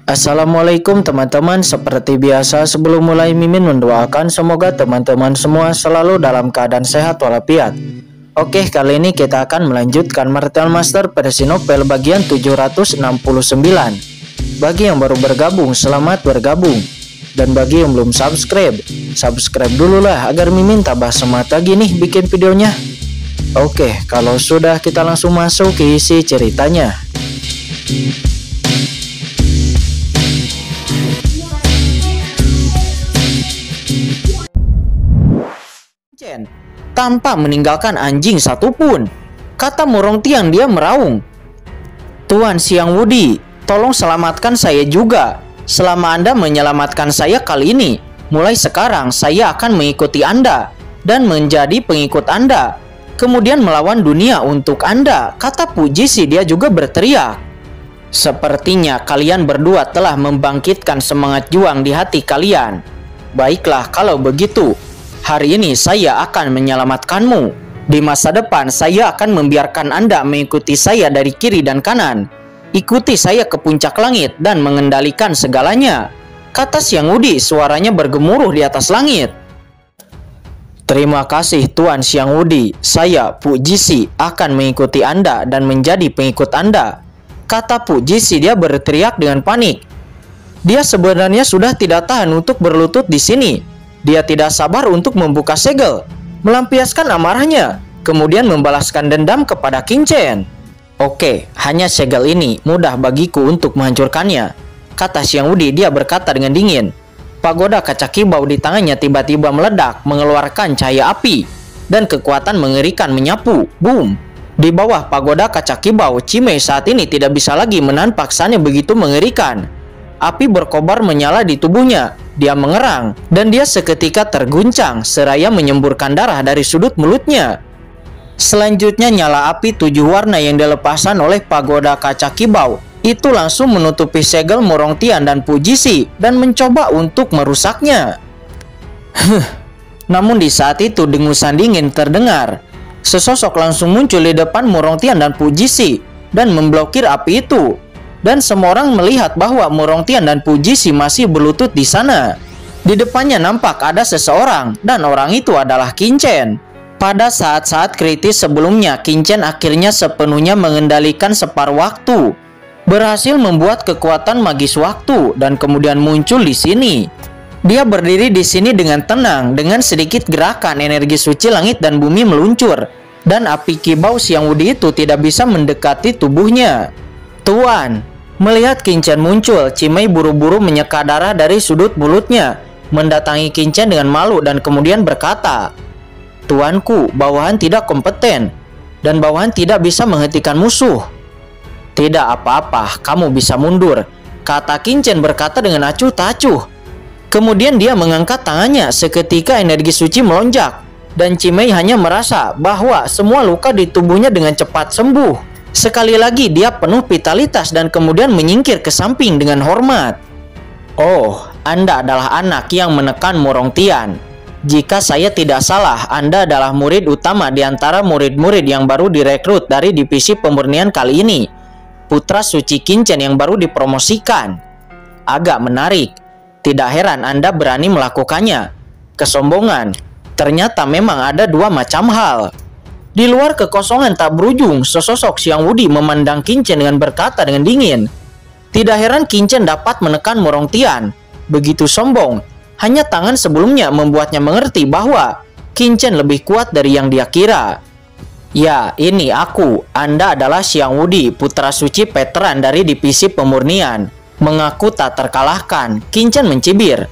Assalamualaikum teman-teman. Seperti biasa sebelum mulai Mimin mendoakan semoga teman-teman semua selalu dalam keadaan sehat walafiat. Oke, kali ini kita akan melanjutkan Martial Master versi novel bagian 769. Bagi yang baru bergabung, selamat bergabung. Dan bagi yang belum subscribe, subscribe dulu lah agar Mimin tambah semangat lagi nih bikin videonya. Oke, kalau sudah kita langsung masuk ke isi ceritanya. Tanpa meninggalkan anjing satupun, kata Murong Tian. Dia meraung. Tuan Xiang Wudi, tolong selamatkan saya juga. Selama Anda menyelamatkan saya kali ini, mulai sekarang saya akan mengikuti Anda dan menjadi pengikut Anda, kemudian melawan dunia untuk Anda, kata Pujisi. Dia juga berteriak. Sepertinya kalian berdua telah membangkitkan semangat juang di hati kalian. Baiklah kalau begitu. Hari ini saya akan menyelamatkanmu. Di masa depan saya akan membiarkan Anda mengikuti saya dari kiri dan kanan. Ikuti saya ke puncak langit dan mengendalikan segalanya, kata Xiang Wudi. Suaranya bergemuruh di atas langit. Terima kasih Tuan Xiang Wudi. Saya Pujisi akan mengikuti Anda dan menjadi pengikut Anda, kata Pujisi. Dia berteriak dengan panik. Dia sebenarnya sudah tidak tahan untuk berlutut di sini. Dia tidak sabar untuk membuka segel, melampiaskan amarahnya, kemudian membalaskan dendam kepada Qin Chen. Oke, hanya segel ini mudah bagiku untuk menghancurkannya, kata Xiang Wudi. Dia berkata dengan dingin. Pagoda kaca kibau di tangannya tiba-tiba meledak, mengeluarkan cahaya api, dan kekuatan mengerikan menyapu. Boom! Di bawah pagoda kaca kibau, Cimei saat ini tidak bisa lagi menahan paksanya begitu mengerikan. Api berkobar menyala di tubuhnya. Dia mengerang, dan dia seketika terguncang seraya menyemburkan darah dari sudut mulutnya. Selanjutnya nyala api 7 warna yang dilepaskan oleh pagoda kaca kibau itu langsung menutupi segel Murong Tian dan Pujisi dan mencoba untuk merusaknya. Namun di saat itu dengusan dingin terdengar. Sesosok langsung muncul di depan Murong Tian dan Pujisi dan memblokir api itu. Dan semua orang melihat bahwa Murong Tian dan Pujisi masih berlutut di sana. Di depannya nampak ada seseorang, dan orang itu adalah Qin Chen. Pada saat-saat kritis sebelumnya, Qin Chen akhirnya sepenuhnya mengendalikan separuh waktu, berhasil membuat kekuatan magis waktu, dan kemudian muncul di sini. Dia berdiri di sini dengan tenang, dengan sedikit gerakan energi suci langit dan bumi meluncur, dan api kibau Xiang Wudi itu tidak bisa mendekati tubuhnya. Tuan, melihat Qin Chen muncul, Cimei buru-buru menyeka darah dari sudut mulutnya, mendatangi Qin Chen dengan malu dan kemudian berkata, Tuanku, bawahan tidak kompeten, dan bawahan tidak bisa menghentikan musuh. Tidak apa-apa, kamu bisa mundur, kata Qin Chen berkata dengan acuh tak acuh. Kemudian dia mengangkat tangannya, seketika energi suci melonjak, dan Cimei hanya merasa bahwa semua luka di tubuhnya dengan cepat sembuh. Sekali lagi dia penuh vitalitas dan kemudian menyingkir ke samping dengan hormat. Oh, Anda adalah anak yang menekan Murong Tian. Jika saya tidak salah, Anda adalah murid utama di antara murid-murid yang baru direkrut dari divisi pemurnian kali ini. Putra suci Qin Chen yang baru dipromosikan. Agak menarik. Tidak heran Anda berani melakukannya. Kesombongan. Ternyata memang ada dua macam hal. Di luar kekosongan tak berujung, sesosok Xiang Wudi memandang Qin Chen dengan berkata dengan dingin. Tidak heran Qin Chen dapat menekan Murong Tian. Begitu sombong, hanya tangan sebelumnya membuatnya mengerti bahwa Qin Chen lebih kuat dari yang dia kira. Ya, ini aku. Anda adalah Xiang Wudi, putra suci veteran dari divisi pemurnian. Mengaku tak terkalahkan, Qin Chen mencibir.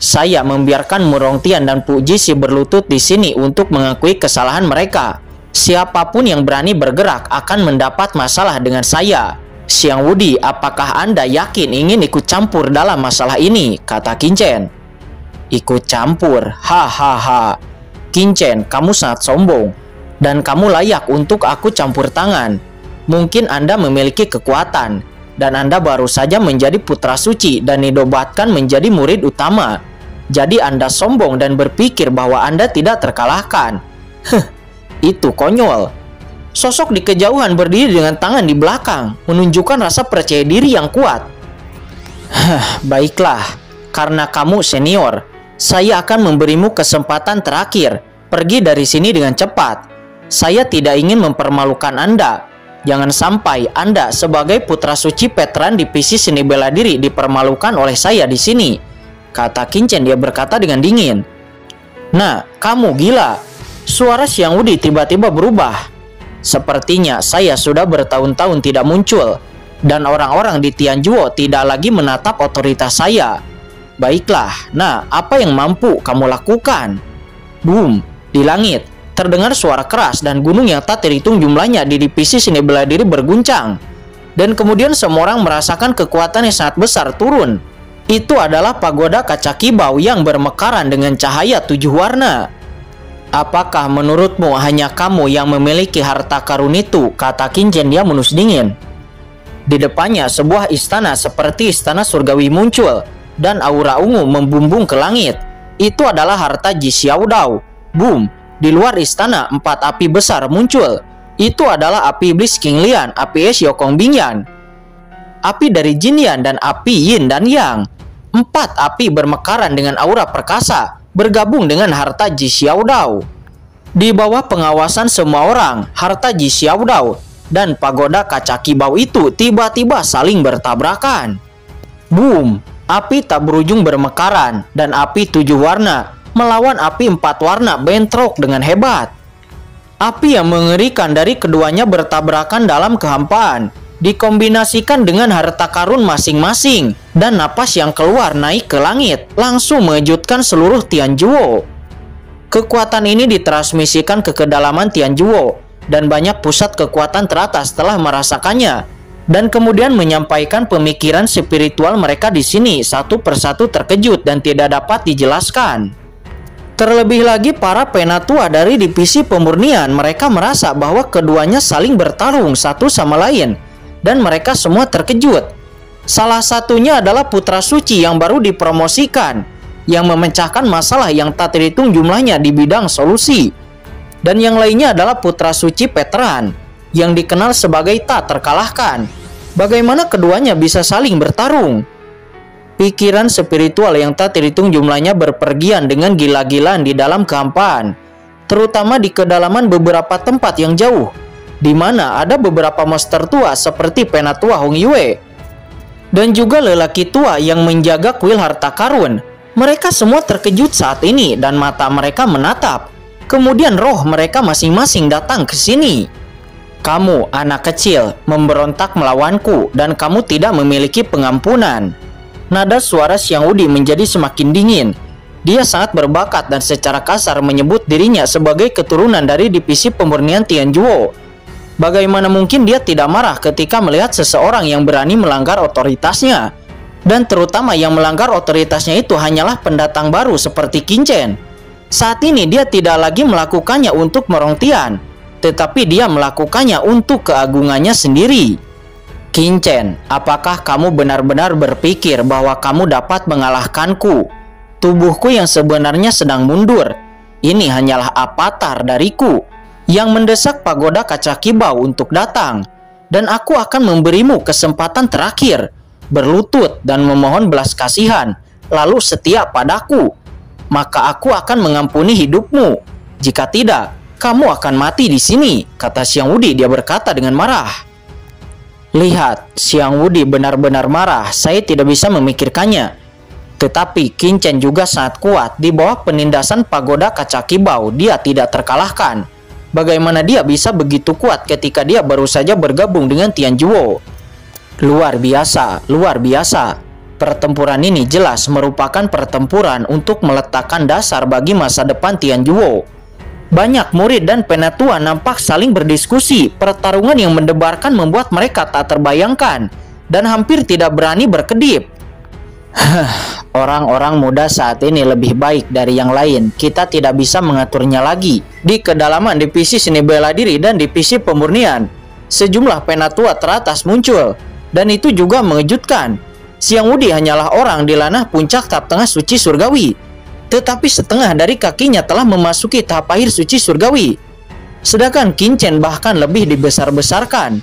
Saya membiarkan Murong Tian dan Pujisi berlutut di sini untuk mengakui kesalahan mereka. Siapapun yang berani bergerak akan mendapat masalah dengan saya. Xiang Wudi, apakah Anda yakin ingin ikut campur dalam masalah ini? Kata Qin Chen. Ikut campur? Hahaha. Qin Chen, kamu sangat sombong. Dan kamu layak untuk aku campur tangan. Mungkin Anda memiliki kekuatan. Dan Anda baru saja menjadi putra suci dan dinobatkan menjadi murid utama. Jadi Anda sombong dan berpikir bahwa Anda tidak terkalahkan. Itu konyol. Sosok di kejauhan berdiri dengan tangan di belakang, menunjukkan rasa percaya diri yang kuat. Baiklah, karena kamu senior, saya akan memberimu kesempatan terakhir. Pergi dari sini dengan cepat. Saya tidak ingin mempermalukan Anda. Jangan sampai Anda sebagai putra suci veteran divisi seni bela diri dipermalukan oleh saya di sini, kata Qin Chen. Dia berkata dengan dingin. Nah, kamu gila. Suara Xiang Wudi tiba-tiba berubah. Sepertinya saya sudah bertahun-tahun tidak muncul, dan orang-orang di Tianjuo tidak lagi menatap otoritas saya. Baiklah, nah apa yang mampu kamu lakukan? Boom, di langit terdengar suara keras dan gunung yang tak terhitung jumlahnya di divisi seni bela diri berguncang. Dan kemudian semua orang merasakan kekuatan yang sangat besar turun. Itu adalah pagoda kaca kibau yang bermekaran dengan cahaya 7 warna. Apakah menurutmu hanya kamu yang memiliki harta karun itu? Kata Qin Chen. Dia menus dingin. Di depannya sebuah istana seperti istana surgawi muncul, dan aura ungu membumbung ke langit. Itu adalah harta Ji Xiaodao. Boom! Di luar istana 4 api besar muncul. Itu adalah api iblis King Lian, api es Yokong Bingyan, api dari Jin Yan, dan api Yin dan Yang. 4 api bermekaran dengan aura perkasa, bergabung dengan harta Ji Xiaodao. Di bawah pengawasan semua orang, harta Ji Xiaodao dan pagoda kaca kibau itu tiba-tiba saling bertabrakan. Boom! Api tak berujung bermekaran dan api 7 warna melawan api 4 warna bentrok dengan hebat. Api yang mengerikan dari keduanya bertabrakan dalam kehampaan, dikombinasikan dengan harta karun masing-masing, dan napas yang keluar naik ke langit langsung mengejutkan seluruh Tianjuo. Kekuatan ini ditransmisikan ke kedalaman Tianjuo, dan banyak pusat kekuatan teratas telah merasakannya, dan kemudian menyampaikan pemikiran spiritual mereka di sini satu persatu terkejut dan tidak dapat dijelaskan. Terlebih lagi para penatua dari divisi pemurnian, mereka merasa bahwa keduanya saling bertarung satu sama lain, dan mereka semua terkejut. Salah satunya adalah putra suci yang baru dipromosikan, yang memecahkan masalah yang tak terhitung jumlahnya di bidang solusi. Dan yang lainnya adalah putra suci veteran, yang dikenal sebagai tak terkalahkan. Bagaimana keduanya bisa saling bertarung? Pikiran spiritual yang tak terhitung jumlahnya berpergian dengan gila-gilaan di dalam kehampaan, terutama di kedalaman beberapa tempat yang jauh, di mana ada beberapa monster tua seperti penatua Hong Yue, dan juga lelaki tua yang menjaga kuil harta karun. Mereka semua terkejut saat ini dan mata mereka menatap. Kemudian roh mereka masing-masing datang ke sini. Kamu, anak kecil, memberontak melawanku dan kamu tidak memiliki pengampunan. Nada suara Xiang Wudi menjadi semakin dingin. Dia sangat berbakat dan secara kasar menyebut dirinya sebagai keturunan dari divisi pemurnian Tianjuo. Bagaimana mungkin dia tidak marah ketika melihat seseorang yang berani melanggar otoritasnya? Dan terutama yang melanggar otoritasnya itu hanyalah pendatang baru seperti Qin Chen. Saat ini dia tidak lagi melakukannya untuk Merongtian, tetapi dia melakukannya untuk keagungannya sendiri. Qin Chen, apakah kamu benar-benar berpikir bahwa kamu dapat mengalahkanku? Tubuhku yang sebenarnya sedang mundur. Ini hanyalah avatar dariku yang mendesak pagoda kaca kibau untuk datang. Dan aku akan memberimu kesempatan terakhir, berlutut dan memohon belas kasihan, lalu setia padaku. Maka aku akan mengampuni hidupmu. Jika tidak, kamu akan mati di sini, kata Xiang Wudi. Dia berkata dengan marah. Lihat, Xiang Wudi benar-benar marah. Saya tidak bisa memikirkannya. Tetapi Qin Chen juga sangat kuat. Di bawah penindasan pagoda kaca kibau, dia tidak terkalahkan. Bagaimana dia bisa begitu kuat ketika dia baru saja bergabung dengan Tianjuo? Luar biasa, luar biasa. Pertempuran ini jelas merupakan pertempuran untuk meletakkan dasar bagi masa depan Tianjuo. Banyak murid dan penatua nampak saling berdiskusi. Pertarungan yang mendebarkan membuat mereka tak terbayangkan dan hampir tidak berani berkedip. Orang-orang muda saat ini lebih baik dari yang lain. Kita tidak bisa mengaturnya lagi. Di kedalaman divisi seni bela diri dan divisi pemurnian, sejumlah penatua teratas muncul, dan itu juga mengejutkan. Xiang Wudi hanyalah orang di lanah puncak tahap tengah suci surgawi, tetapi setengah dari kakinya telah memasuki tahap akhir suci surgawi. Sedangkan Qin Chen bahkan lebih dibesar-besarkan.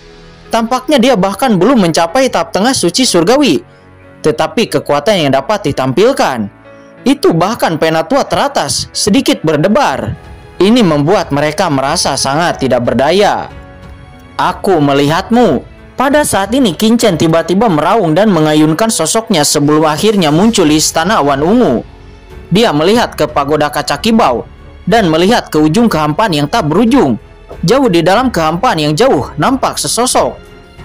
Tampaknya dia bahkan belum mencapai tahap tengah suci surgawi. tetapi kekuatan yang dapat ditampilkan itu bahkan Penatua teratas sedikit berdebar. Ini membuat mereka merasa sangat tidak berdaya. Aku melihatmu. Pada saat ini Qin Chen tiba-tiba meraung dan mengayunkan sosoknya sebelum akhirnya muncul di istana awan ungu. Dia melihat ke pagoda kaca kibau dan melihat ke ujung kehampaan yang tak berujung. Jauh di dalam kehampaan yang jauh nampak sesosok.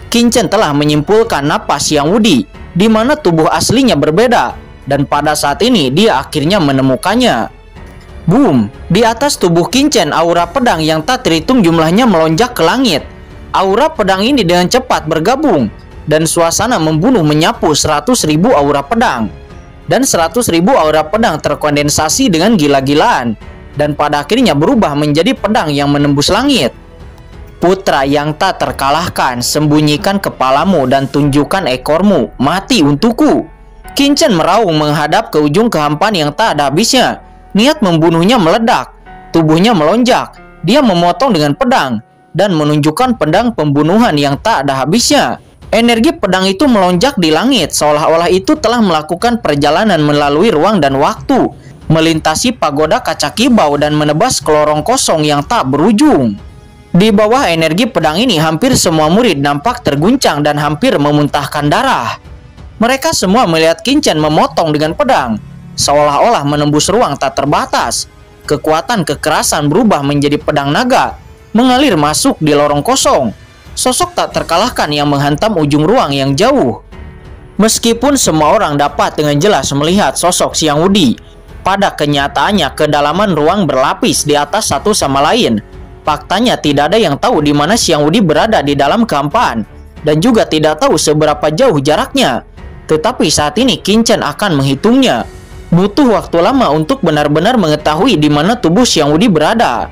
Qin Chen telah menyimpulkan napas Yang Wudi, di mana tubuh aslinya berbeda, dan pada saat ini dia akhirnya menemukannya. Boom! Di atas tubuh Qin Chen aura pedang yang tak terhitung jumlahnya melonjak ke langit. Aura pedang ini dengan cepat bergabung, dan suasana membunuh menyapu 100.000 aura pedang. Dan 100.000 aura pedang terkondensasi dengan gila-gilaan, dan pada akhirnya berubah menjadi pedang yang menembus langit. Putra yang tak terkalahkan, sembunyikan kepalamu dan tunjukkan ekormu, mati untukku. Qin Chen meraung menghadap ke ujung kehampaan yang tak ada habisnya. Niat membunuhnya meledak, tubuhnya melonjak. Dia memotong dengan pedang dan menunjukkan pedang pembunuhan yang tak ada habisnya. Energi pedang itu melonjak di langit, seolah-olah itu telah melakukan perjalanan melalui ruang dan waktu, melintasi pagoda kaca kibau dan menebas ke lorong kosong yang tak berujung. Di bawah energi pedang ini, hampir semua murid nampak terguncang dan hampir memuntahkan darah. Mereka semua melihat Qin Chen memotong dengan pedang, seolah-olah menembus ruang tak terbatas. Kekuatan kekerasan berubah menjadi pedang naga, mengalir masuk di lorong kosong. Sosok tak terkalahkan yang menghantam ujung ruang yang jauh. Meskipun semua orang dapat dengan jelas melihat sosok Xiang Wudi, pada kenyataannya kedalaman ruang berlapis di atas satu sama lain. Faktanya tidak ada yang tahu di mana Xiang Wudi berada di dalam kehampaan, dan juga tidak tahu seberapa jauh jaraknya. Tetapi saat ini Qin Chen akan menghitungnya. Butuh waktu lama untuk benar-benar mengetahui di mana tubuh Xiang Wudi berada.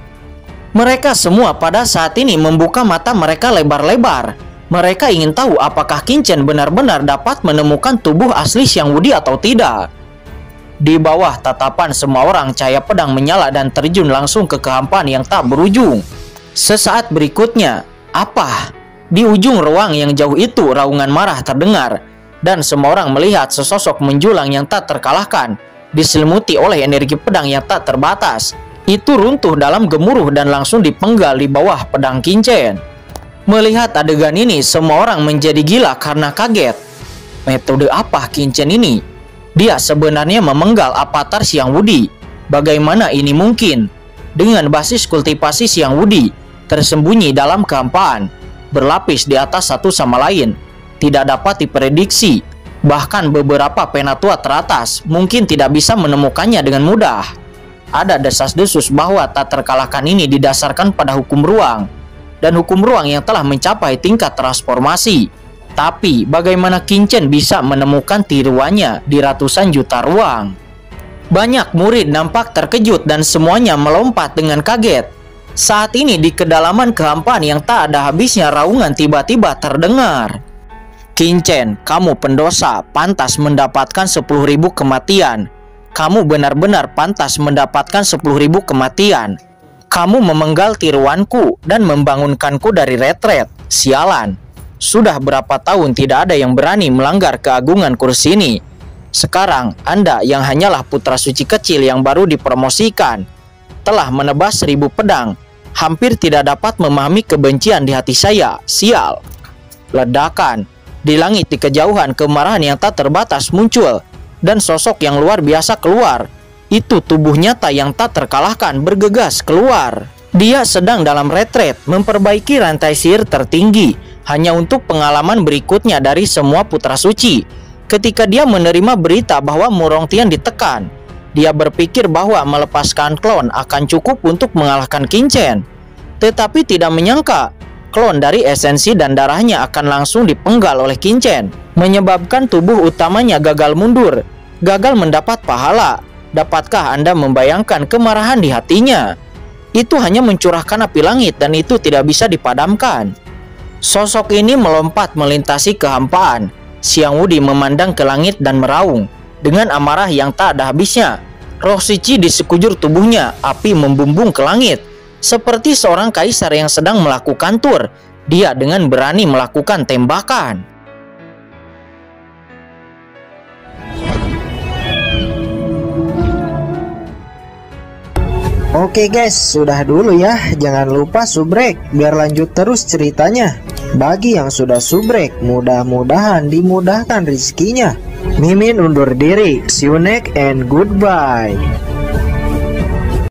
Mereka semua pada saat ini membuka mata mereka lebar-lebar. Mereka ingin tahu apakah Qin Chen benar-benar dapat menemukan tubuh asli Xiang Wudi atau tidak. Di bawah tatapan semua orang, cahaya pedang menyala dan terjun langsung ke kehampaan yang tak berujung. Sesaat berikutnya, apa? Di ujung ruang yang jauh itu raungan marah terdengar. Dan semua orang melihat sesosok menjulang yang tak terkalahkan, diselimuti oleh energi pedang yang tak terbatas. Itu runtuh dalam gemuruh dan langsung dipenggal di bawah pedang Qin Chen. Melihat adegan ini, semua orang menjadi gila karena kaget. Metode apa Qin Chen ini? Dia sebenarnya memenggal avatar Xiang Wudi. Bagaimana ini mungkin? Dengan basis kultivasi Xiang Wudi tersembunyi dalam kehampaan, berlapis di atas satu sama lain, tidak dapat diprediksi. Bahkan beberapa penatua teratas mungkin tidak bisa menemukannya dengan mudah. Ada desas-desus bahwa tak terkalahkan ini didasarkan pada hukum ruang, dan hukum ruang yang telah mencapai tingkat transformasi. Tapi bagaimana Qin Chen bisa menemukan tiruannya di ratusan juta ruang? Banyak murid nampak terkejut dan semuanya melompat dengan kaget. Saat ini di kedalaman kehampaan yang tak ada habisnya raungan tiba-tiba terdengar. Qin Chen, kamu pendosa, pantas mendapatkan 10.000 kematian. Kamu benar-benar pantas mendapatkan 10.000 kematian. Kamu memenggal tiruanku dan membangunkanku dari retret. Sialan. Sudah berapa tahun tidak ada yang berani melanggar keagungan kursi ini. Sekarang Anda yang hanyalah putra suci kecil yang baru dipromosikan, telah menebas 1000 pedang. Hampir tidak dapat memahami kebencian di hati saya. Sial. Ledakan. Di langit di kejauhan kemarahan yang tak terbatas muncul, dan sosok yang luar biasa keluar. Itu tubuh nyata yang tak terkalahkan bergegas keluar. Dia sedang dalam retret memperbaiki rantai sihir tertinggi, hanya untuk pengalaman berikutnya dari semua putra suci. Ketika dia menerima berita bahwa Murong Tian ditekan, dia berpikir bahwa melepaskan klon akan cukup untuk mengalahkan Qin Chen. Tetapi tidak menyangka, klon dari esensi dan darahnya akan langsung dipenggal oleh Qin Chen, menyebabkan tubuh utamanya gagal mundur, gagal mendapat pahala. Dapatkah Anda membayangkan kemarahan di hatinya? Itu hanya mencurahkan api langit dan itu tidak bisa dipadamkan. Sosok ini melompat melintasi kehampaan. Xiang Wudi memandang ke langit dan meraung dengan amarah yang tak ada habisnya. Roh suci di sekujur tubuhnya, api membumbung ke langit. Seperti seorang kaisar yang sedang melakukan tur, dia dengan berani melakukan tembakan. Oke guys, sudah dulu ya. Jangan lupa subrek biar lanjut terus ceritanya. Bagi yang sudah subrek, mudah-mudahan dimudahkan rezekinya. Mimin undur diri. See you next and goodbye.